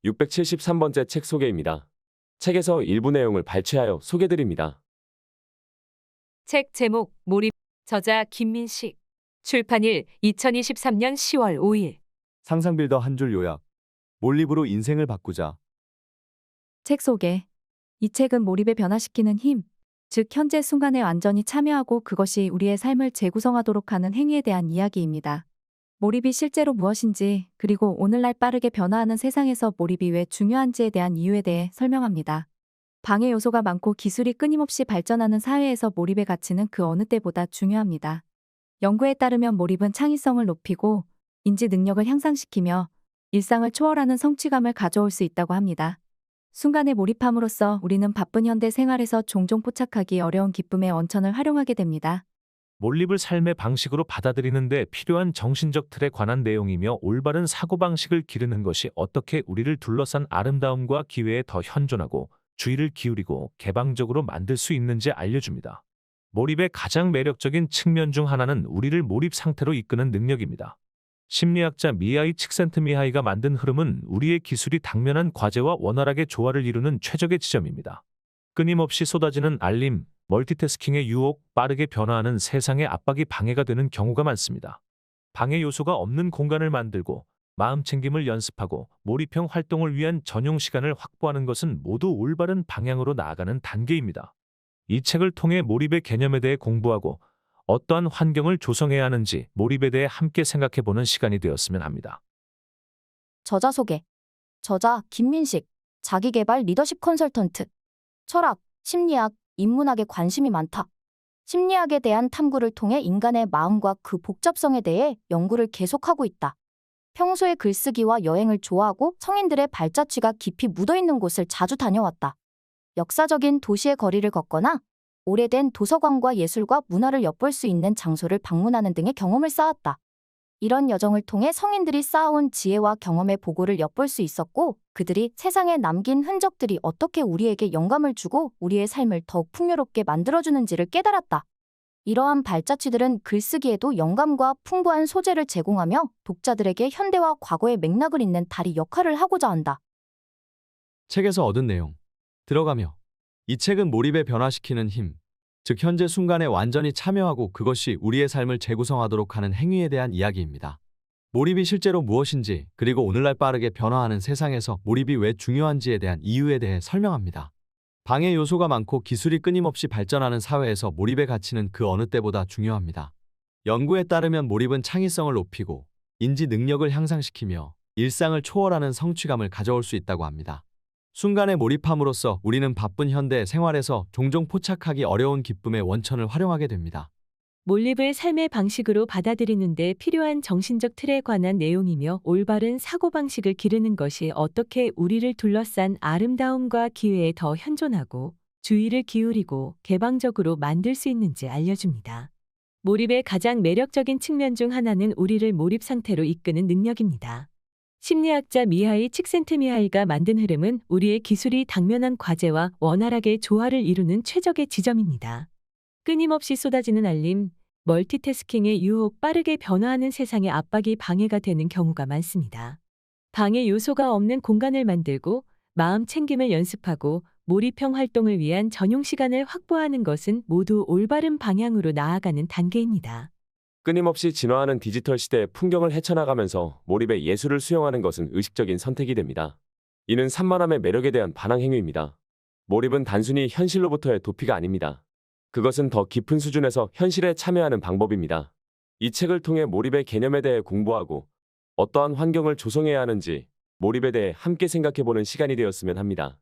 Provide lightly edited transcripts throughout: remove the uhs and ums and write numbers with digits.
673번째 책 소개입니다. 책에서 일부 내용을 발췌하여 소개드립니다. 책 제목 몰입. 저자 김민식. 출판일 2023년 10월 5일. 상상빌더 한 줄 요약. 몰입으로 인생을 바꾸자. 책 소개. 이 책은 몰입에 변화시키는 힘, 즉 현재 순간에 완전히 참여하고 그것이 우리의 삶을 재구성하도록 하는 행위에 대한 이야기입니다. 몰입이 실제로 무엇인지, 그리고 오늘날 빠르게 변화하는 세상에서 몰입이 왜 중요한지에 대한 이유에 대해 설명합니다. 방해 요소가 많고 기술이 끊임없이 발전하는 사회에서 몰입의 가치는 그 어느 때보다 중요합니다. 연구에 따르면 몰입은 창의성을 높이고 인지 능력을 향상시키며 일상을 초월하는 성취감을 가져올 수 있다고 합니다. 순간에 몰입함으로써 우리는 바쁜 현대 생활에서 종종 포착하기 어려운 기쁨의 원천을 활용하게 됩니다. 몰입을 삶의 방식으로 받아들이는 데 필요한 정신적 틀에 관한 내용이며 올바른 사고방식을 기르는 것이 어떻게 우리를 둘러싼 아름다움과 기회에 더 현존하고 주의를 기울이고 개방적으로 만들 수 있는지 알려줍니다. 몰입의 가장 매력적인 측면 중 하나는 우리를 몰입 상태로 이끄는 능력입니다. 심리학자 미하이 칙센트미하이가 만든 흐름은 우리의 기술이 당면한 과제와 원활하게 조화를 이루는 최적의 지점입니다. 끊임없이 쏟아지는 알림, 멀티태스킹의 유혹, 빠르게 변화하는 세상의 압박이 방해가 되는 경우가 많습니다. 방해 요소가 없는 공간을 만들고 마음 챙김을 연습하고 몰입형 활동을 위한 전용 시간을 확보하는 것은 모두 올바른 방향으로 나아가는 단계입니다. 이 책을 통해 몰입의 개념에 대해 공부하고 어떠한 환경을 조성해야 하는지 몰입에 대해 함께 생각해보는 시간이 되었으면 합니다. 저자 소개. 저자 김민식. 자기계발 리더십 컨설턴트. 철학, 심리학, 인문학에 관심이 많다. 심리학에 대한 탐구를 통해 인간의 마음과 그 복잡성에 대해 연구를 계속하고 있다. 평소에 글쓰기와 여행을 좋아하고 성인들의 발자취가 깊이 묻어있는 곳을 자주 다녀왔다. 역사적인 도시의 거리를 걷거나 오래된 도서관과 예술과 문화를 엿볼 수 있는 장소를 방문하는 등의 경험을 쌓았다. 이런 여정을 통해 성인들이 쌓아온 지혜와 경험의 보고를 엿볼 수 있었고, 그들이 세상에 남긴 흔적들이 어떻게 우리에게 영감을 주고 우리의 삶을 더욱 풍요롭게 만들어주는지를 깨달았다. 이러한 발자취들은 글쓰기에도 영감과 풍부한 소재를 제공하며 독자들에게 현대와 과거의 맥락을 잇는 다리 역할을 하고자 한다. 책에서 얻은 내용. 들어가며. 이 책은 몰입에 변화시키는 힘, 즉 현재 순간에 완전히 참여하고 그것이 우리의 삶을 재구성하도록 하는 행위에 대한 이야기입니다. 몰입이 실제로 무엇인지, 그리고 오늘날 빠르게 변화하는 세상에서 몰입이 왜 중요한지에 대한 이유에 대해 설명합니다. 방해 요소가 많고 기술이 끊임없이 발전하는 사회에서 몰입의 가치는 그 어느 때보다 중요합니다. 연구에 따르면 몰입은 창의성을 높이고 인지 능력을 향상시키며 일상을 초월하는 성취감을 가져올 수 있다고 합니다. 순간에 몰입함으로써 우리는 바쁜 현대 생활에서 종종 포착하기 어려운 기쁨의 원천을 활용하게 됩니다. 몰입을 삶의 방식으로 받아들이는 데 필요한 정신적 틀에 관한 내용이며 올바른 사고방식을 기르는 것이 어떻게 우리를 둘러싼 아름다움과 기회에 더 현존하고 주의를 기울이고 개방적으로 만들 수 있는지 알려줍니다. 몰입의 가장 매력적인 측면 중 하나는 우리를 몰입 상태로 이끄는 능력입니다. 심리학자 미하이 칙센트미하이가 만든 흐름은 우리의 기술이 당면한 과제와 원활하게 조화를 이루는 최적의 지점입니다. 끊임없이 쏟아지는 알림, 멀티태스킹의 유혹, 빠르게 변화하는 세상의 압박이 방해가 되는 경우가 많습니다. 방해 요소가 없는 공간을 만들고 마음 챙김을 연습하고 몰입형 활동을 위한 전용 시간을 확보하는 것은 모두 올바른 방향으로 나아가는 단계입니다. 끊임없이 진화하는 디지털 시대의 풍경을 헤쳐나가면서 몰입의 예술을 수용하는 것은 의식적인 선택이 됩니다. 이는 산만함의 매력에 대한 반항 행위입니다. 몰입은 단순히 현실로부터의 도피가 아닙니다. 그것은 더 깊은 수준에서 현실에 참여하는 방법입니다. 이 책을 통해 몰입의 개념에 대해 공부하고 어떠한 환경을 조성해야 하는지 몰입에 대해 함께 생각해보는 시간이 되었으면 합니다.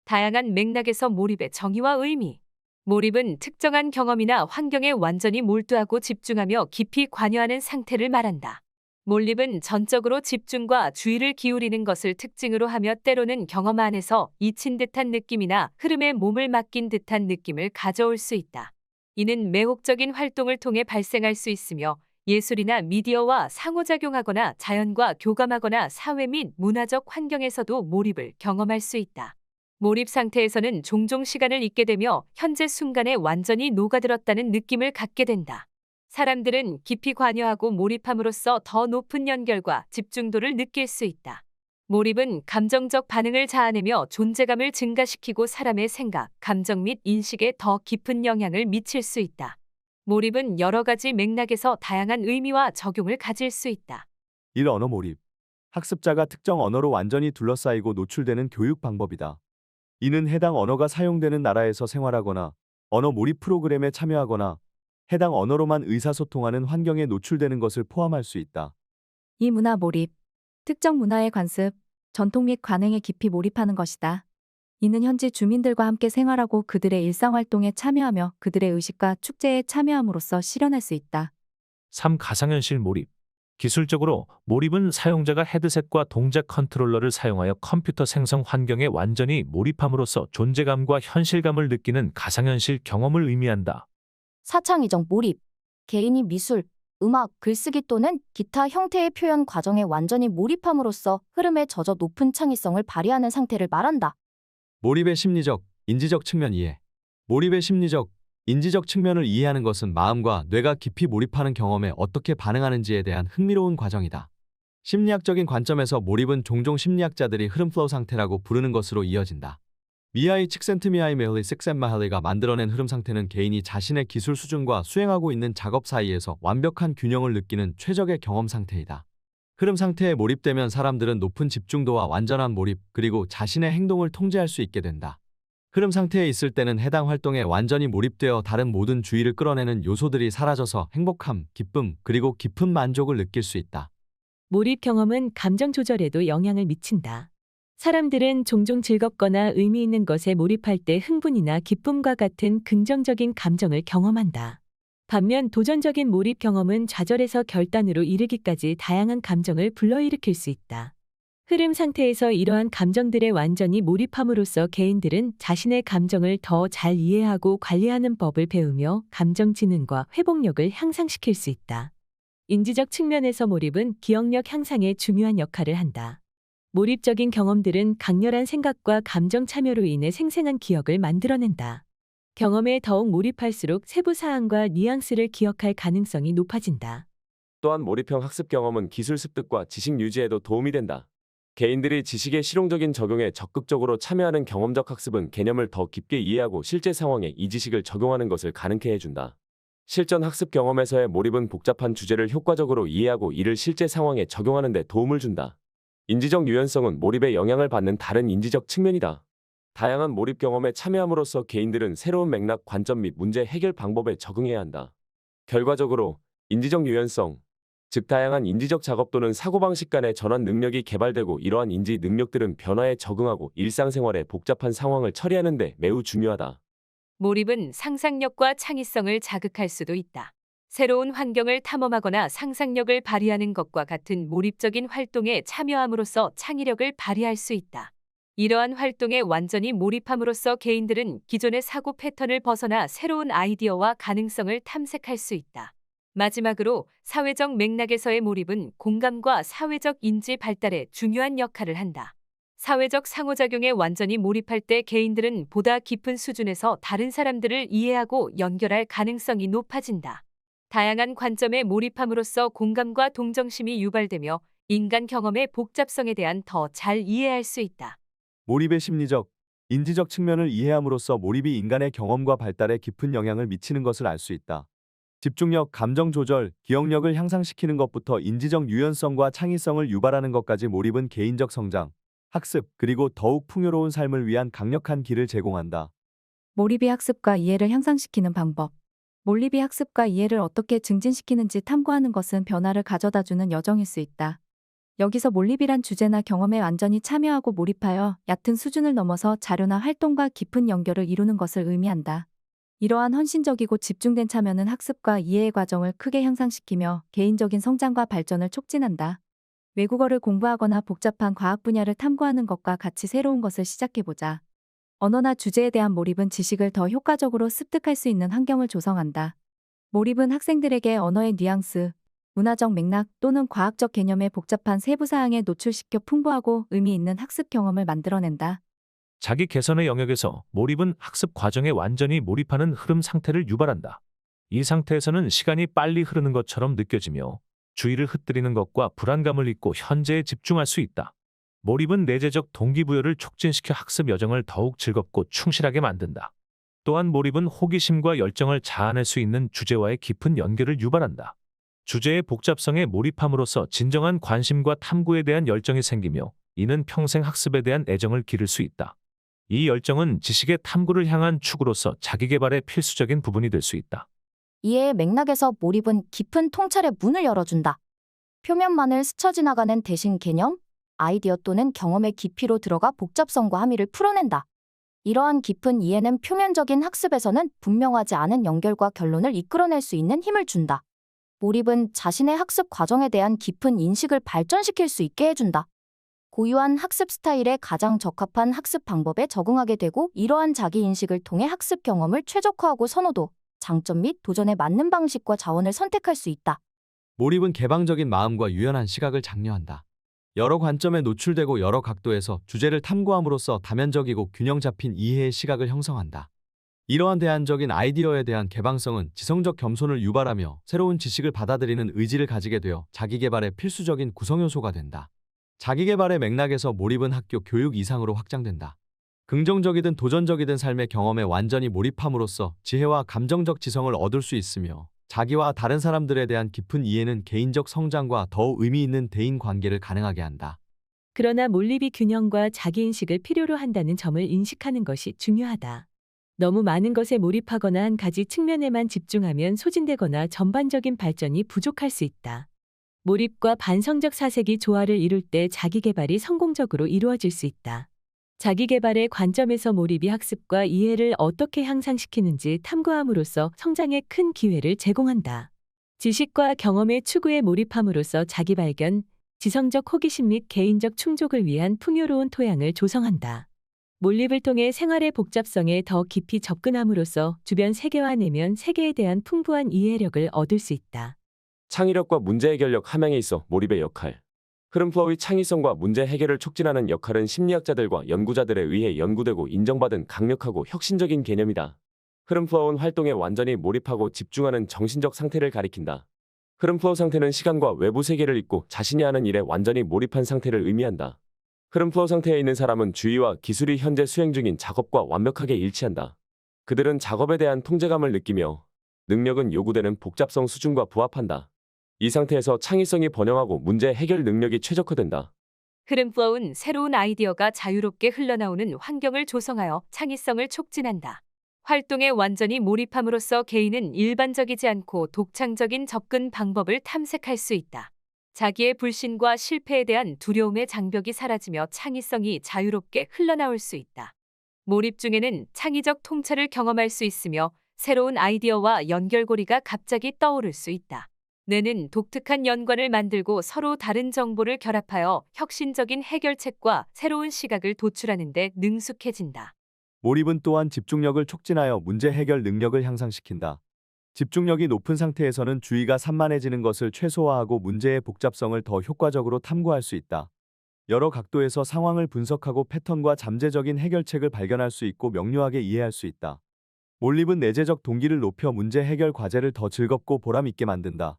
다양한 맥락에서 몰입의 정의와 의미. 몰입은 특정한 경험이나 환경에 완전히 몰두하고 집중하며 깊이 관여하는 상태를 말한다. 몰입은 전적으로 집중과 주의를 기울이는 것을 특징으로 하며 때로는 경험 안에서 잊힌 듯한 느낌이나 흐름에 몸을 맡긴 듯한 느낌을 가져올 수 있다. 이는 매혹적인 활동을 통해 발생할 수 있으며 예술이나 미디어와 상호작용하거나 자연과 교감하거나 사회 및 문화적 환경에서도 몰입을 경험할 수 있다. 몰입 상태에서는 종종 시간을 잊게 되며 현재 순간에 완전히 녹아들었다는 느낌을 갖게 된다. 사람들은 깊이 관여하고 몰입함으로써 더 높은 연결과 집중도를 느낄 수 있다. 몰입은 감정적 반응을 자아내며 존재감을 증가시키고 사람의 생각, 감정 및 인식에 더 깊은 영향을 미칠 수 있다. 몰입은 여러 가지 맥락에서 다양한 의미와 적용을 가질 수 있다. 1. 언어 몰입. 학습자가 특정 언어로 완전히 둘러싸이고 노출되는 교육 방법이다. 이는 해당 언어가 사용되는 나라에서 생활하거나 언어 몰입 프로그램에 참여하거나 해당 언어로만 의사소통하는 환경에 노출되는 것을 포함할 수 있다. 이 문화 몰입. 특정 문화의 관습, 전통 및 관행에 깊이 몰입하는 것이다. 이는 현지 주민들과 함께 생활하고 그들의 일상활동에 참여하며 그들의 의식과 축제에 참여함으로써 실현할 수 있다. 3. 가상현실 몰입. 기술적으로 몰입은 사용자가 헤드셋과 동작 컨트롤러를 사용하여 컴퓨터 생성 환경에 완전히 몰입함으로써 존재감과 현실감을 느끼는 가상현실 경험을 의미한다. 4. 창의적 몰입. 개인이 미술, 음악, 글쓰기 또는 기타 형태의 표현 과정에 완전히 몰입함으로써 흐름에 젖어 높은 창의성을 발휘하는 상태를 말한다. 몰입의 심리적, 인지적 측면 이해. 몰입의 심리적, 인지적 측면을 이해하는 것은 마음과 뇌가 깊이 몰입하는 경험에 어떻게 반응하는지에 대한 흥미로운 과정이다. 심리학적인 관점에서 몰입은 종종 심리학자들이 흐름 플로우 상태라고 부르는 것으로 이어진다. 미하이 칙센트미하이 식센마할리가 만들어낸 흐름 상태는 개인이 자신의 기술 수준과 수행하고 있는 작업 사이에서 완벽한 균형을 느끼는 최적의 경험 상태이다. 흐름 상태에 몰입되면 사람들은 높은 집중도와 완전한 몰입, 그리고 자신의 행동을 통제할 수 있게 된다. 흐름 상태에 있을 때는 해당 활동에 완전히 몰입되어 다른 모든 주의를 끌어내는 요소들이 사라져서 행복함, 기쁨, 그리고 깊은 만족을 느낄 수 있다. 몰입 경험은 감정 조절에도 영향을 미친다. 사람들은 종종 즐겁거나 의미 있는 것에 몰입할 때 흥분이나 기쁨과 같은 긍정적인 감정을 경험한다. 반면 도전적인 몰입 경험은 좌절에서 결단으로 이르기까지 다양한 감정을 불러일으킬 수 있다. 흐름 상태에서 이러한 감정들에 완전히 몰입함으로써 개인들은 자신의 감정을 더 잘 이해하고 관리하는 법을 배우며 감정 지능과 회복력을 향상시킬 수 있다. 인지적 측면에서 몰입은 기억력 향상에 중요한 역할을 한다. 몰입적인 경험들은 강렬한 생각과 감정 참여로 인해 생생한 기억을 만들어낸다. 경험에 더욱 몰입할수록 세부 사항과 뉘앙스를 기억할 가능성이 높아진다. 또한 몰입형 학습 경험은 기술 습득과 지식 유지에도 도움이 된다. 개인들이 지식의 실용적인 적용에 적극적으로 참여하는 경험적 학습은 개념을 더 깊게 이해하고 실제 상황에 이 지식을 적용하는 것을 가능케 해준다. 실전 학습 경험에서의 몰입은 복잡한 주제를 효과적으로 이해하고 이를 실제 상황에 적용하는 데 도움을 준다. 인지적 유연성은 몰입에 영향을 받는 다른 인지적 측면이다. 다양한 몰입 경험에 참여함으로써 개인들은 새로운 맥락, 관점 및 문제 해결 방법에 적응해야 한다. 결과적으로 인지적 유연성, 즉 다양한 인지적 작업 또는 사고방식 간의 전환 능력이 개발되고 이러한 인지 능력들은 변화에 적응하고 일상생활의 복잡한 상황을 처리하는 데 매우 중요하다. 몰입은 상상력과 창의성을 자극할 수도 있다. 새로운 환경을 탐험하거나 상상력을 발휘하는 것과 같은 몰입적인 활동에 참여함으로써 창의력을 발휘할 수 있다. 이러한 활동에 완전히 몰입함으로써 개인들은 기존의 사고 패턴을 벗어나 새로운 아이디어와 가능성을 탐색할 수 있다. 마지막으로 사회적 맥락에서의 몰입은 공감과 사회적 인지 발달에 중요한 역할을 한다. 사회적 상호작용에 완전히 몰입할 때 개인들은 보다 깊은 수준에서 다른 사람들을 이해하고 연결할 가능성이 높아진다. 다양한 관점에 몰입함으로써 공감과 동정심이 유발되며 인간 경험의 복잡성에 대한 더 잘 이해할 수 있다. 몰입의 심리적, 인지적 측면을 이해함으로써 몰입이 인간의 경험과 발달에 깊은 영향을 미치는 것을 알 수 있다. 집중력, 감정 조절, 기억력을 향상시키는 것부터 인지적 유연성과 창의성을 유발하는 것까지 몰입은 개인적 성장, 학습, 그리고 더욱 풍요로운 삶을 위한 강력한 길을 제공한다. 몰입이 학습과 이해를 향상시키는 방법. 몰입이 학습과 이해를 어떻게 증진시키는지 탐구하는 것은 변화를 가져다주는 여정일 수 있다. 여기서 몰입이란 주제나 경험에 완전히 참여하고 몰입하여 얕은 수준을 넘어서 자료나 활동과 깊은 연결을 이루는 것을 의미한다. 이러한 헌신적이고 집중된 참여는 학습과 이해의 과정을 크게 향상시키며 개인적인 성장과 발전을 촉진한다. 외국어를 공부하거나 복잡한 과학 분야를 탐구하는 것과 같이 새로운 것을 시작해보자. 언어나 주제에 대한 몰입은 지식을 더 효과적으로 습득할 수 있는 환경을 조성한다. 몰입은 학생들에게 언어의 뉘앙스, 문화적 맥락 또는 과학적 개념의 복잡한 세부 사항에 노출시켜 풍부하고 의미 있는 학습 경험을 만들어낸다. 자기 개선의 영역에서 몰입은 학습 과정에 완전히 몰입하는 흐름 상태를 유발한다. 이 상태에서는 시간이 빨리 흐르는 것처럼 느껴지며 주의를 흩뜨리는 것과 불안감을 잊고 현재에 집중할 수 있다. 몰입은 내재적 동기부여를 촉진시켜 학습 여정을 더욱 즐겁고 충실하게 만든다. 또한 몰입은 호기심과 열정을 자아낼 수 있는 주제와의 깊은 연결을 유발한다. 주제의 복잡성에 몰입함으로써 진정한 관심과 탐구에 대한 열정이 생기며 이는 평생 학습에 대한 애정을 기를 수 있다. 이 열정은 지식의 탐구를 향한 축으로서 자기계발의 필수적인 부분이 될 수 있다. 이해의 맥락에서 몰입은 깊은 통찰의 문을 열어준다. 표면만을 스쳐 지나가는 대신 개념, 아이디어 또는 경험의 깊이로 들어가 복잡성과 함의를 풀어낸다. 이러한 깊은 이해는 표면적인 학습에서는 분명하지 않은 연결과 결론을 이끌어낼 수 있는 힘을 준다. 몰입은 자신의 학습 과정에 대한 깊은 인식을 발전시킬 수 있게 해준다. 고유한 학습 스타일에 가장 적합한 학습 방법에 적응하게 되고 이러한 자기 인식을 통해 학습 경험을 최적화하고 선호도, 장점 및 도전에 맞는 방식과 자원을 선택할 수 있다. 몰입은 개방적인 마음과 유연한 시각을 장려한다. 여러 관점에 노출되고 여러 각도에서 주제를 탐구함으로써 다면적이고 균형 잡힌 이해의 시각을 형성한다. 이러한 대안적인 아이디어에 대한 개방성은 지성적 겸손을 유발하며 새로운 지식을 받아들이는 의지를 가지게 되어 자기계발의 필수적인 구성요소가 된다. 자기계발의 맥락에서 몰입은 학교 교육 이상으로 확장된다. 긍정적이든 도전적이든 삶의 경험에 완전히 몰입함으로써 지혜와 감정적 지성을 얻을 수 있으며 자기와 다른 사람들에 대한 깊은 이해는 개인적 성장과 더욱 의미 있는 대인 관계를 가능하게 한다. 그러나 몰입이 균형과 자기인식을 필요로 한다는 점을 인식하는 것이 중요하다. 너무 많은 것에 몰입하거나 한 가지 측면에만 집중하면 소진되거나 전반적인 발전이 부족할 수 있다. 몰입과 반성적 사색이 조화를 이룰 때 자기계발이 성공적으로 이루어질 수 있다. 자기계발의 관점에서 몰입이 학습과 이해를 어떻게 향상시키는지 탐구함으로써 성장에 큰 기회를 제공한다. 지식과 경험의 추구에 몰입함으로써 자기 발견, 지성적 호기심 및 개인적 충족을 위한 풍요로운 토양을 조성한다. 몰입을 통해 생활의 복잡성에 더 깊이 접근함으로써 주변 세계와 내면 세계에 대한 풍부한 이해력을 얻을 수 있다. 창의력과 문제 해결력 함양에 있어 몰입의 역할. 흐름 플로우의 창의성과 문제 해결을 촉진하는 역할은 심리학자들과 연구자들에 의해 연구되고 인정받은 강력하고 혁신적인 개념이다. 흐름 플로우는 활동에 완전히 몰입하고 집중하는 정신적 상태를 가리킨다. 흐름 플로우 상태는 시간과 외부 세계를 잊고 자신이 하는 일에 완전히 몰입한 상태를 의미한다. 흐름 플로우 상태에 있는 사람은 주의와 기술이 현재 수행 중인 작업과 완벽하게 일치한다. 그들은 작업에 대한 통제감을 느끼며 능력은 요구되는 복잡성 수준과 부합한다. 이 상태에서 창의성이 번영하고 문제 해결 능력이 최적화된다. 흐름 플로우는 새로운 아이디어가 자유롭게 흘러나오는 환경을 조성하여 창의성을 촉진한다. 활동에 완전히 몰입함으로써 개인은 일반적이지 않고 독창적인 접근 방법을 탐색할 수 있다. 자기의 불신과 실패에 대한 두려움의 장벽이 사라지며 창의성이 자유롭게 흘러나올 수 있다. 몰입 중에는 창의적 통찰을 경험할 수 있으며 새로운 아이디어와 연결고리가 갑자기 떠오를 수 있다. 뇌는 독특한 연관을 만들고 서로 다른 정보를 결합하여 혁신적인 해결책과 새로운 시각을 도출하는 데 능숙해진다. 몰입은 또한 집중력을 촉진하여 문제 해결 능력을 향상시킨다. 집중력이 높은 상태에서는 주의가 산만해지는 것을 최소화하고 문제의 복잡성을 더 효과적으로 탐구할 수 있다. 여러 각도에서 상황을 분석하고 패턴과 잠재적인 해결책을 발견할 수 있고 명료하게 이해할 수 있다. 몰입은 내재적 동기를 높여 문제 해결 과제를 더 즐겁고 보람 있게 만든다.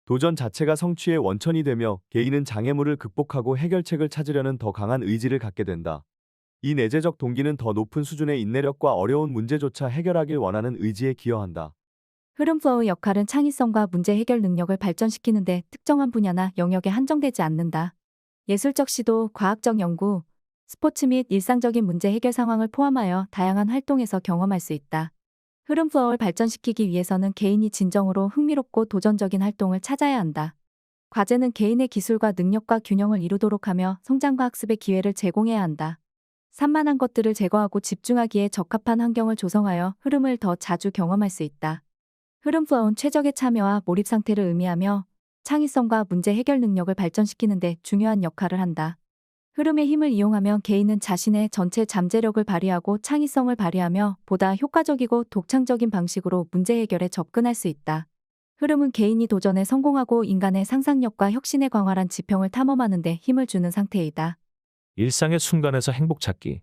도전 자체가 성취의 원천이 되며 개인은 장애물을 극복하고 해결책을 찾으려는 더 강한 의지를 갖게 된다. 이 내재적 동기는 더 높은 수준의 인내력과 어려운 문제조차 해결하길 원하는 의지에 기여한다. 흐름 플로우 역할은 창의성과 문제 해결 능력을 발전시키는데 특정한 분야나 영역에 한정되지 않는다. 예술적 시도, 과학적 연구, 스포츠 및 일상적인 문제 해결 상황을 포함하여 다양한 활동에서 경험할 수 있다. 흐름 플로우를 발전시키기 위해서는 개인이 진정으로 흥미롭고 도전적인 활동을 찾아야 한다. 과제는 개인의 기술과 능력과 균형을 이루도록 하며 성장과 학습의 기회를 제공해야 한다. 산만한 것들을 제거하고 집중하기에 적합한 환경을 조성하여 흐름을 더 자주 경험할 수 있다. 흐름 플로우는 최적의 참여와 몰입 상태를 의미하며 창의성과 문제 해결 능력을 발전시키는 데 중요한 역할을 한다. 흐름의 힘을 이용하면 개인은 자신의 전체 잠재력을 발휘하고 창의성을 발휘하며 보다 효과적이고 독창적인 방식으로 문제 해결에 접근할 수 있다. 흐름은 개인이 도전에 성공하고 인간의 상상력과 혁신에 광활한 지평을 탐험하는 데 힘을 주는 상태이다. 일상의 순간에서 행복 찾기.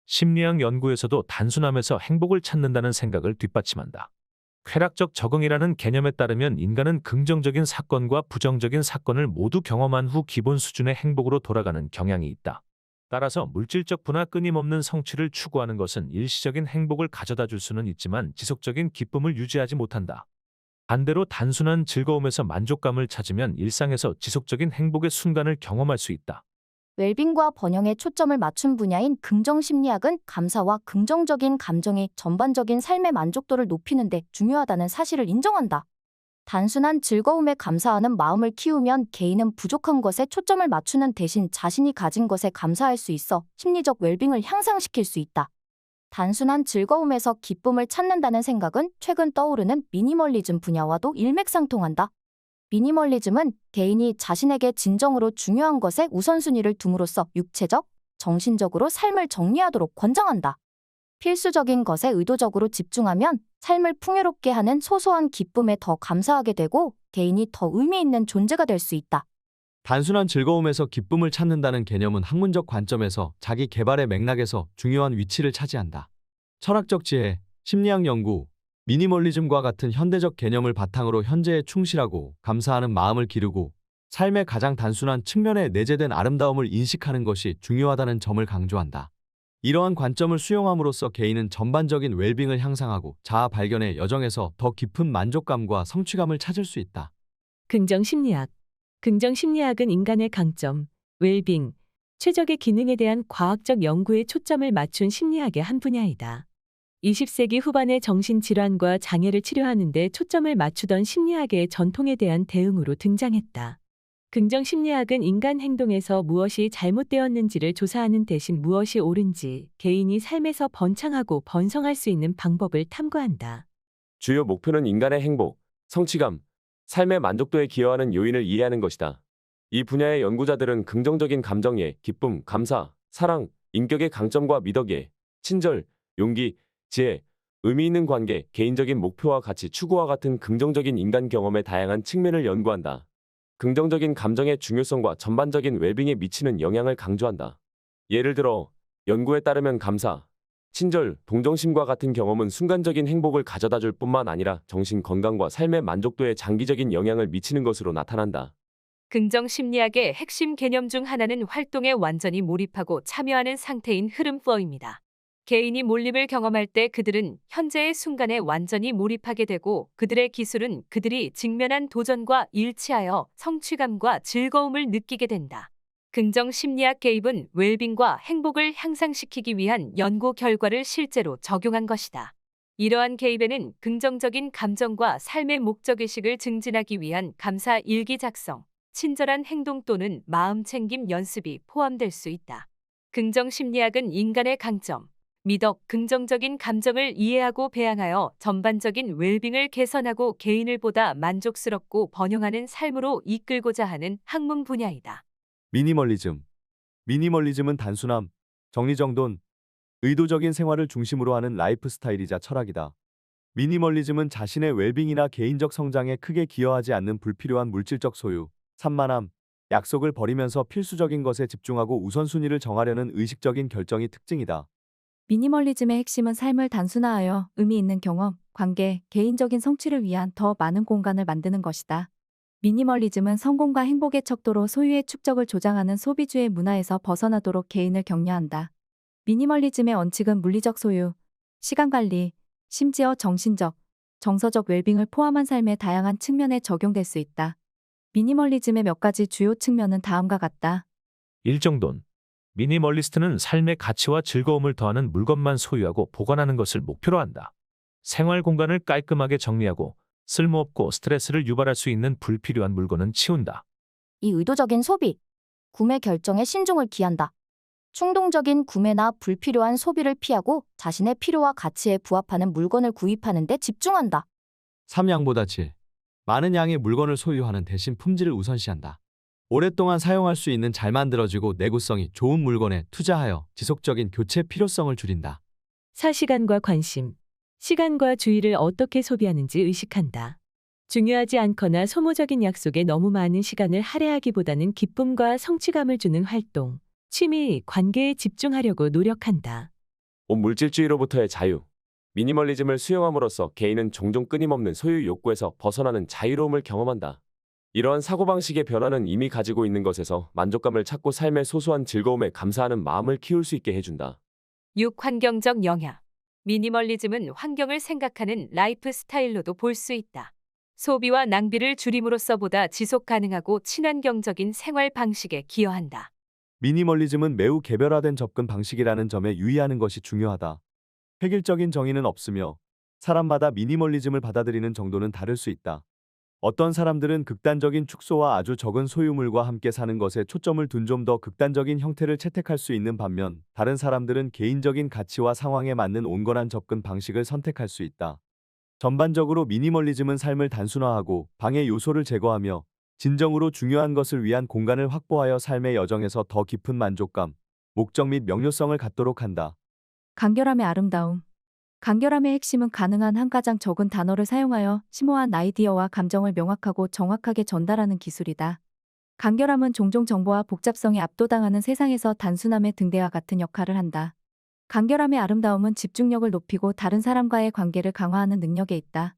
심리학 연구에서도 단순함에서 행복을 찾는다는 생각을 뒷받침한다. 쾌락적 적응이라는 개념에 따르면 인간은 긍정적인 사건과 부정적인 사건을 모두 경험한 후 기본 수준의 행복으로 돌아가는 경향이 있다. 따라서 물질적 부나 끊임없는 성취를 추구하는 것은 일시적인 행복을 가져다 줄 수는 있지만 지속적인 기쁨을 유지하지 못한다. 반대로 단순한 즐거움에서 만족감을 찾으면 일상에서 지속적인 행복의 순간을 경험할 수 있다. 웰빙과 번영에 초점을 맞춘 분야인 긍정심리학은 감사와 긍정적인 감정이 전반적인 삶의 만족도를 높이는 데 중요하다는 사실을 인정한다. 단순한 즐거움에 감사하는 마음을 키우면 개인은 부족한 것에 초점을 맞추는 대신 자신이 가진 것에 감사할 수 있어 심리적 웰빙을 향상시킬 수 있다. 단순한 즐거움에서 기쁨을 찾는다는 생각은 최근 떠오르는 미니멀리즘 분야와도 일맥상통한다. 미니멀리즘은 개인이 자신에게 진정으로 중요한 것에 우선순위를 둠으로써 육체적, 정신적으로 삶을 정리하도록 권장한다. 필수적인 것에 의도적으로 집중하면 삶을 풍요롭게 하는 소소한 기쁨에 더 감사하게 되고 개인이 더 의미 있는 존재가 될 수 있다. 단순한 즐거움에서 기쁨을 찾는다는 개념은 학문적 관점에서 자기 개발의 맥락에서 중요한 위치를 차지한다. 철학적 지혜, 심리학 연구, 미니멀리즘과 같은 현대적 개념을 바탕으로 현재에 충실하고 감사하는 마음을 기르고 삶의 가장 단순한 측면에 내재된 아름다움을 인식하는 것이 중요하다는 점을 강조한다. 이러한 관점을 수용함으로써 개인은 전반적인 웰빙을 향상하고 자아 발견의 여정에서 더 깊은 만족감과 성취감을 찾을 수 있다. 긍정심리학. 긍정심리학은 인간의 강점, 웰빙, 최적의 기능에 대한 과학적 연구에 초점을 맞춘 심리학의 한 분야이다. 20세기 후반의 정신질환과 장애를 치료하는 데 초점을 맞추던 심리학의 전통에 대한 대응으로 등장했다. 긍정심리학은 인간 행동에서 무엇이 잘못되었는지를 조사하는 대신 무엇이 옳은지 개인이 삶에서 번창하고 번성할 수 있는 방법을 탐구한다. 주요 목표는 인간의 행복, 성취감, 삶의 만족도에 기여하는 요인을 이해하는 것이다. 이 분야의 연구자들은 긍정적인 감정의 기쁨, 감사, 사랑, 인격의 강점과 미덕의 친절, 용기, 지혜, 의미 있는 관계, 개인적인 목표와 가치, 추구와 같은 긍정적인 인간 경험의 다양한 측면을 연구한다. 긍정적인 감정의 중요성과 전반적인 웰빙에 미치는 영향을 강조한다. 예를 들어 연구에 따르면 감사, 친절, 동정심과 같은 경험은 순간적인 행복을 가져다 줄 뿐만 아니라 정신 건강과 삶의 만족도에 장기적인 영향을 미치는 것으로 나타난다. 긍정 심리학의 핵심 개념 중 하나는 활동에 완전히 몰입하고 참여하는 상태인 흐름 플로우입니다. 개인이 몰입을 경험할 때 그들은 현재의 순간에 완전히 몰입하게 되고 그들의 기술은 그들이 직면한 도전과 일치하여 성취감과 즐거움을 느끼게 된다. 긍정 심리학 개입은 웰빙과 행복을 향상시키기 위한 연구 결과를 실제로 적용한 것이다. 이러한 개입에는 긍정적인 감정과 삶의 목적의식을 증진하기 위한 감사 일기 작성, 친절한 행동 또는 마음 챙김 연습이 포함될 수 있다. 긍정 심리학은 인간의 강점, 미덕, 긍정적인 감정을 이해하고 배양하여 전반적인 웰빙을 개선하고 개인을 보다 만족스럽고 번영하는 삶으로 이끌고자 하는 학문 분야이다. 미니멀리즘. 미니멀리즘은 단순함, 정리정돈, 의도적인 생활을 중심으로 하는 라이프 스타일이자 철학이다. 미니멀리즘은 자신의 웰빙이나 개인적 성장에 크게 기여하지 않는 불필요한 물질적 소유, 산만함, 약속을 버리면서 필수적인 것에 집중하고 우선순위를 정하려는 의식적인 결정이 특징이다. 미니멀리즘의 핵심은 삶을 단순화하여 의미 있는 경험, 관계, 개인적인 성취를 위한 더 많은 공간을 만드는 것이다. 미니멀리즘은 성공과 행복의 척도로 소유의 축적을 조장하는 소비주의 문화에서 벗어나도록 개인을 격려한다. 미니멀리즘의 원칙은 물리적 소유, 시간 관리, 심지어 정신적, 정서적 웰빙을 포함한 삶의 다양한 측면에 적용될 수 있다. 미니멀리즘의 몇 가지 주요 측면은 다음과 같다. 일정돈. 미니멀리스트는 삶의 가치와 즐거움을 더하는 물건만 소유하고 보관하는 것을 목표로 한다. 생활 공간을 깔끔하게 정리하고 쓸모없고 스트레스를 유발할 수 있는 불필요한 물건은 치운다. 이 의도적인 소비, 구매 결정에 신중을 기한다. 충동적인 구매나 불필요한 소비를 피하고 자신의 필요와 가치에 부합하는 물건을 구입하는 데 집중한다. 삼양보다 질. 많은 양의 물건을 소유하는 대신 품질을 우선시한다. 오랫동안 사용할 수 있는 잘 만들어지고 내구성이 좋은 물건에 투자하여 지속적인 교체 필요성을 줄인다. 사시간과 관심. 시간과 주의를 어떻게 소비하는지 의식한다. 중요하지 않거나 소모적인 약속에 너무 많은 시간을 할애하기보다는 기쁨과 성취감을 주는 활동, 취미, 관계에 집중하려고 노력한다. 물질주의로부터의 자유. 미니멀리즘을 수용함으로써 개인은 종종 끊임없는 소유 욕구에서 벗어나는 자유로움을 경험한다. 이러한 사고방식의 변화는 이미 가지고 있는 것에서 만족감을 찾고 삶의 소소한 즐거움에 감사하는 마음을 키울 수 있게 해준다. 6. 환경적 영향. 미니멀리즘은 환경을 생각하는 라이프 스타일로도 볼 수 있다. 소비와 낭비를 줄임으로써 보다 지속 가능하고 친환경적인 생활 방식에 기여한다. 미니멀리즘은 매우 개별화된 접근 방식이라는 점에 유의하는 것이 중요하다. 획일적인 정의는 없으며 사람마다 미니멀리즘을 받아들이는 정도는 다를 수 있다. 어떤 사람들은 극단적인 축소와 아주 적은 소유물과 함께 사는 것에 초점을 둔 좀 더 극단적인 형태를 채택할 수 있는 반면, 다른 사람들은 개인적인 가치와 상황에 맞는 온건한 접근 방식을 선택할 수 있다. 전반적으로 미니멀리즘은 삶을 단순화하고 방해 요소를 제거하며 진정으로 중요한 것을 위한 공간을 확보하여 삶의 여정에서 더 깊은 만족감, 목적 및 명료성을 갖도록 한다. 간결함의 아름다움. 간결함의 핵심은 가능한 한 가장 적은 단어를 사용하여 심오한 아이디어와 감정을 명확하고 정확하게 전달하는 기술이다. 간결함은 종종 정보와 복잡성에 압도당하는 세상에서 단순함의 등대와 같은 역할을 한다. 간결함의 아름다움은 집중력을 높이고 다른 사람과의 관계를 강화하는 능력에 있다.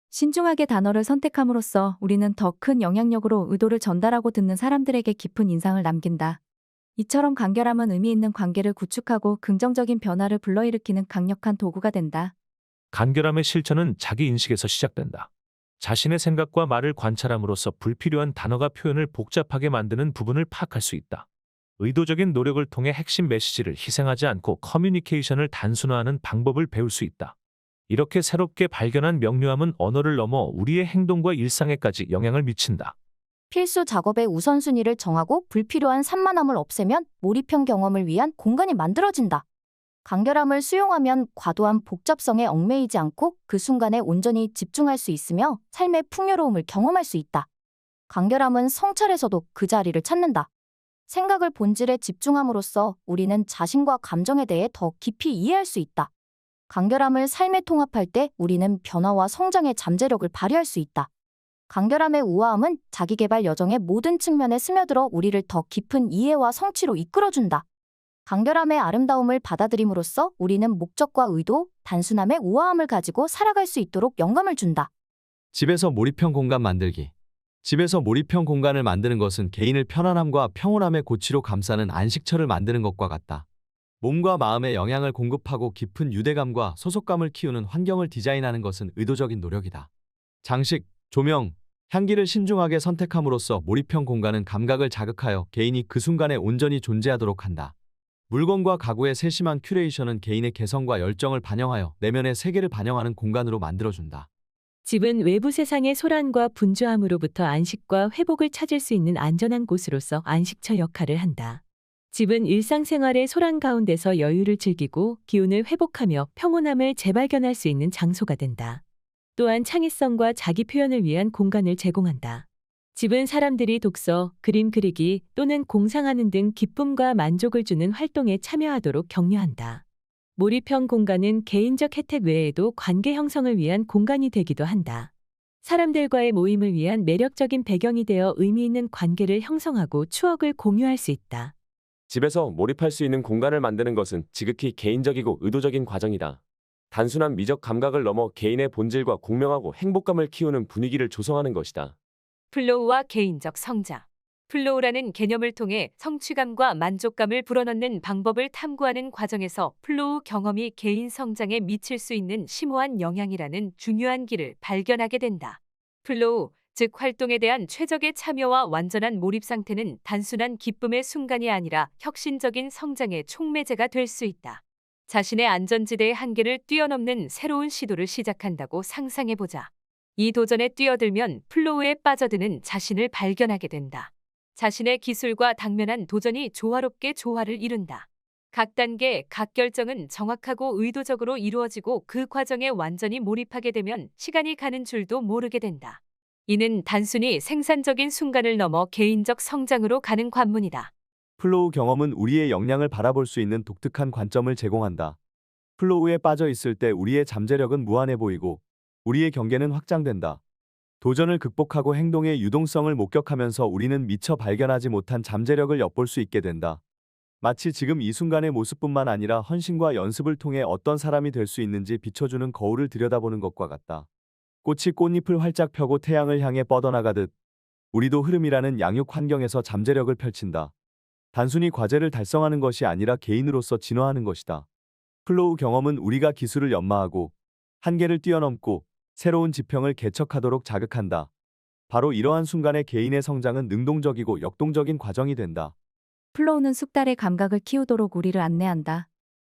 신중하게 단어를 선택함으로써 우리는 더 큰 영향력으로 의도를 전달하고 듣는 사람들에게 깊은 인상을 남긴다. 이처럼 간결함은 의미 있는 관계를 구축하고 긍정적인 변화를 불러일으키는 강력한 도구가 된다. 간결함의 실천은 자기 인식에서 시작된다. 자신의 생각과 말을 관찰함으로써 불필요한 단어가 표현을 복잡하게 만드는 부분을 파악할 수 있다. 의도적인 노력을 통해 핵심 메시지를 희생하지 않고 커뮤니케이션을 단순화하는 방법을 배울 수 있다. 이렇게 새롭게 발견한 명료함은 언어를 넘어 우리의 행동과 일상에까지 영향을 미친다. 필수 작업의 우선순위를 정하고 불필요한 산만함을 없애면 몰입형 경험을 위한 공간이 만들어진다. 간결함을 수용하면 과도한 복잡성에 얽매이지 않고 그 순간에 온전히 집중할 수 있으며 삶의 풍요로움을 경험할 수 있다. 간결함은 성찰에서도 그 자리를 찾는다. 생각을 본질에 집중함으로써 우리는 자신과 감정에 대해 더 깊이 이해할 수 있다. 간결함을 삶에 통합할 때 우리는 변화와 성장의 잠재력을 발휘할 수 있다. 간결함의 우아함은 자기계발 여정의 모든 측면에 스며들어 우리를 더 깊은 이해와 성취로 이끌어준다. 간결함의 아름다움을 받아들임으로써 우리는 목적과 의도, 단순함의 우아함을 가지고 살아갈 수 있도록 영감을 준다. 집에서 몰입형 공간 만들기. 집에서 몰입형 공간을 만드는 것은 개인을 편안함과 평온함의 고치로 감싸는 안식처를 만드는 것과 같다. 몸과 마음에 영향을 공급하고 깊은 유대감과 소속감을 키우는 환경을 디자인하는 것은 의도적인 노력이다. 장식, 조명, 향기를 신중하게 선택함으로써 몰입형 공간은 감각을 자극하여 개인이 그 순간에 온전히 존재하도록 한다. 물건과 가구의 세심한 큐레이션은 개인의 개성과 열정을 반영하여 내면의 세계를 반영하는 공간으로 만들어준다. 집은 외부 세상의 소란과 분주함으로부터 안식과 회복을 찾을 수 있는 안전한 곳으로서 안식처 역할을 한다. 집은 일상생활의 소란 가운데서 여유를 즐기고 기운을 회복하며 평온함을 재발견할 수 있는 장소가 된다. 또한 창의성과 자기 표현을 위한 공간을 제공한다. 집은 사람들이 독서, 그림 그리기 또는 공상하는 등 기쁨과 만족을 주는 활동에 참여하도록 격려한다. 몰입형 공간은 개인적 혜택 외에도 관계 형성을 위한 공간이 되기도 한다. 사람들과의 모임을 위한 매력적인 배경이 되어 의미 있는 관계를 형성하고 추억을 공유할 수 있다. 집에서 몰입할 수 있는 공간을 만드는 것은 지극히 개인적이고 의도적인 과정이다. 단순한 미적 감각을 넘어 개인의 본질과 공명하고 행복감을 키우는 분위기를 조성하는 것이다. 플로우와 개인적 성장. 플로우라는 개념을 통해 성취감과 만족감을 불어넣는 방법을 탐구하는 과정에서 플로우 경험이 개인 성장에 미칠 수 있는 심오한 영향이라는 중요한 길을 발견하게 된다. 플로우, 즉 활동에 대한 최적의 참여와 완전한 몰입 상태는 단순한 기쁨의 순간이 아니라 혁신적인 성장의 촉매제가 될 수 있다. 자신의 안전지대의 한계를 뛰어넘는 새로운 시도를 시작한다고 상상해보자. 이 도전에 뛰어들면 플로우에 빠져드는 자신을 발견하게 된다. 자신의 기술과 당면한 도전이 조화롭게 조화를 이룬다. 각 단계, 각 결정은 정확하고 의도적으로 이루어지고 그 과정에 완전히 몰입하게 되면 시간이 가는 줄도 모르게 된다. 이는 단순히 생산적인 순간을 넘어 개인적 성장으로 가는 관문이다. 플로우 경험은 우리의 역량을 바라볼 수 있는 독특한 관점을 제공한다. 플로우에 빠져 있을 때 우리의 잠재력은 무한해 보이고 우리의 경계는 확장된다. 도전을 극복하고 행동의 유동성을 목격하면서 우리는 미처 발견하지 못한 잠재력을 엿볼 수 있게 된다. 마치 지금 이 순간의 모습뿐만 아니라 헌신과 연습을 통해 어떤 사람이 될 수 있는지 비춰주는 거울을 들여다보는 것과 같다. 꽃이 꽃잎을 활짝 펴고 태양을 향해 뻗어나가듯 우리도 흐름이라는 양육 환경에서 잠재력을 펼친다. 단순히 과제를 달성하는 것이 아니라 개인으로서 진화하는 것이다. 플로우 경험은 우리가 기술을 연마하고 한계를 뛰어넘고 새로운 지평을 개척하도록 자극한다. 바로 이러한 순간에 개인의 성장은 능동적이고 역동적인 과정이 된다. 플로우는 숙달의 감각을 키우도록 우리를 안내한다.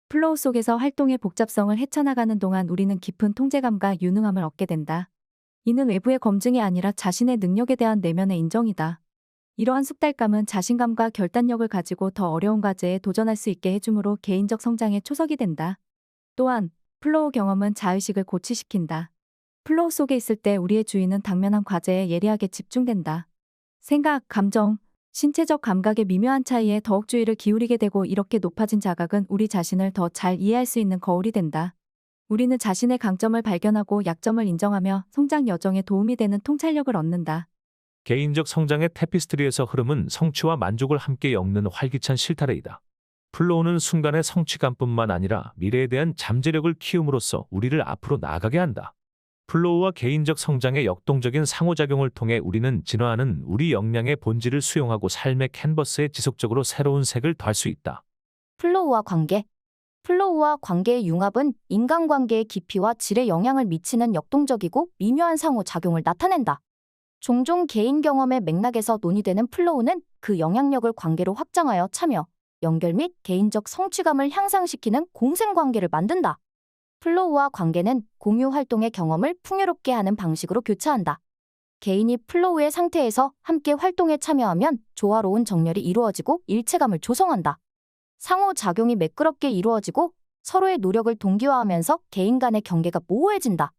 플로우 속에서 활동의 복잡성을 헤쳐나가는 동안 우리는 깊은 통제감과 유능함을 얻게 된다. 이는 외부의 검증이 아니라 자신의 능력에 대한 내면의 인정이다. 이러한 숙달감은 자신감과 결단력을 가지고 더 어려운 과제에 도전할 수 있게 해주므로 개인적 성장에 초석이 된다. 또한 플로우 경험은 자의식을 고취시킨다. 플로우 속에 있을 때 우리의 주의는 당면한 과제에 예리하게 집중된다. 생각, 감정, 신체적 감각의 미묘한 차이에 더욱 주의를 기울이게 되고 이렇게 높아진 자각은 우리 자신을 더 잘 이해할 수 있는 거울이 된다. 우리는 자신의 강점을 발견하고 약점을 인정하며 성장 여정에 도움이 되는 통찰력을 얻는다. 개인적 성장의 테피스트리에서 흐름은 성취와 만족을 함께 엮는 활기찬 실타래이다. 플로우는 순간의 성취감뿐만 아니라 미래에 대한 잠재력을 키움으로써 우리를 앞으로 나아가게 한다. 플로우와 개인적 성장의 역동적인 상호작용을 통해 우리는 진화하는 우리 역량의 본질을 수용하고 삶의 캔버스에 지속적으로 새로운 색을 더할 수 있다. 플로우와 관계. 플로우와 관계의 융합은 인간관계의 깊이와 질에 영향을 미치는 역동적이고 미묘한 상호작용을 나타낸다. 종종 개인 경험의 맥락에서 논의되는 플로우는 그 영향력을 관계로 확장하여 참여, 연결 및 개인적 성취감을 향상시키는 공생관계를 만든다. 플로우와 관계는 공유 활동의 경험을 풍요롭게 하는 방식으로 교차한다. 개인이 플로우의 상태에서 함께 활동에 참여하면 조화로운 정렬이 이루어지고 일체감을 조성한다. 상호작용이 매끄럽게 이루어지고 서로의 노력을 동기화하면서 개인 간의 경계가 모호해진다.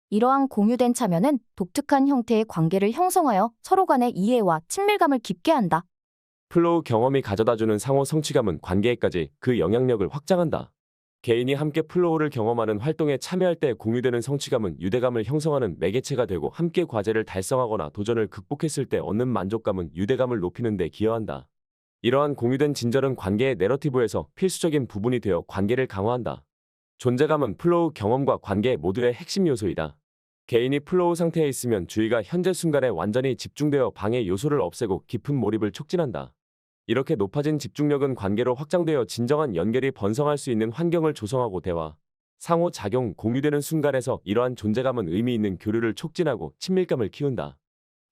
이러한 공유된 참여는 독특한 형태의 관계를 형성하여 서로 간의 이해와 친밀감을 깊게 한다. 플로우 경험이 가져다주는 상호 성취감은 관계에까지 그 영향력을 확장한다. 개인이 함께 플로우를 경험하는 활동에 참여할 때 공유되는 성취감은 유대감을 형성하는 매개체가 되고 함께 과제를 달성하거나 도전을 극복했을 때 얻는 만족감은 유대감을 높이는 데 기여한다. 이러한 공유된 진절은 관계의 내러티브에서 필수적인 부분이 되어 관계를 강화한다. 존재감은 플로우 경험과 관계 모두의 핵심 요소이다. 개인이 플로우 상태에 있으면 주의가 현재 순간에 완전히 집중되어 방해 요소를 없애고 깊은 몰입을 촉진한다. 이렇게 높아진 집중력은 관계로 확장되어 진정한 연결이 번성할 수 있는 환경을 조성하고 대화, 상호작용, 공유되는 순간에서 이러한 존재감은 의미 있는 교류를 촉진하고 친밀감을 키운다.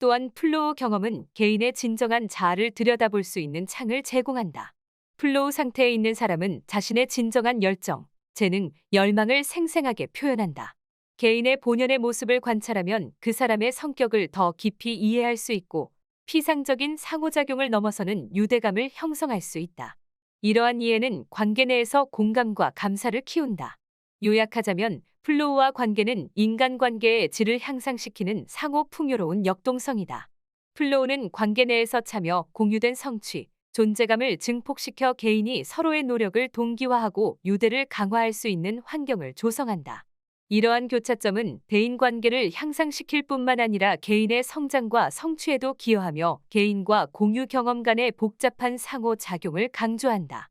또한 플로우 경험은 개인의 진정한 자아를 들여다볼 수 있는 창을 제공한다. 플로우 상태에 있는 사람은 자신의 진정한 열정, 재능, 열망을 생생하게 표현한다. 개인의 본연의 모습을 관찰하면 그 사람의 성격을 더 깊이 이해할 수 있고 피상적인 상호작용을 넘어서는 유대감을 형성할 수 있다. 이러한 이해는 관계 내에서 공감과 감사를 키운다. 요약하자면 플로우와 관계는 인간관계의 질을 향상시키는 상호 풍요로운 역동성이다. 플로우는 관계 내에서 참여, 공유된 성취, 존재감을 증폭시켜 개인이 서로의 노력을 동기화하고 유대를 강화할 수 있는 환경을 조성한다. 이러한 교차점은 대인관계를 향상시킬 뿐만 아니라 개인의 성장과 성취에도 기여하며 개인과 공유 경험 간의 복잡한 상호작용을 강조한다.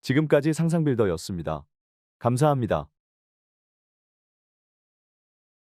지금까지 상상빌더였습니다. 감사합니다.